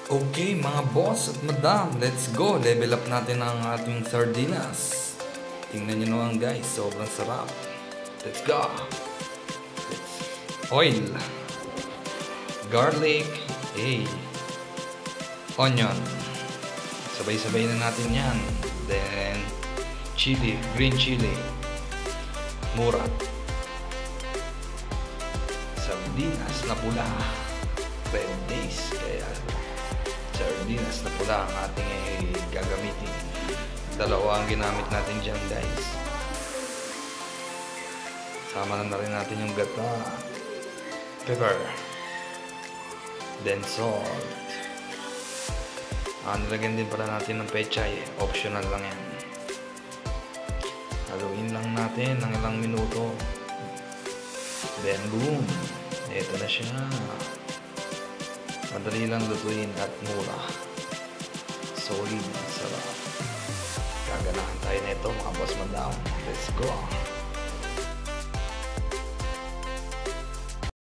Okay mga boss at madam, let's go! Level up natin ang ating sardinas. Tingnan nyo naman guys, sobrang sarap. Let's go! Oil, garlic, onion. Sabay-sabay na natin yan. Then, chili, green chili, mura. Sardinas na pula, red days, kaya sardinas na pula ang ating gagamitin. Dalawa ang ginamit natin dyan guys. Sama na rin natin yung gata, pepper, then salt. Nilagyan din pala natin ng pechay, optional lang yan. Haluin lang natin ng ilang minuto. Then boom, ito na siya. Madali lang lutuin at mura. Solid, sarap. Gaganahan tayo nito mga boss madam. Let's go!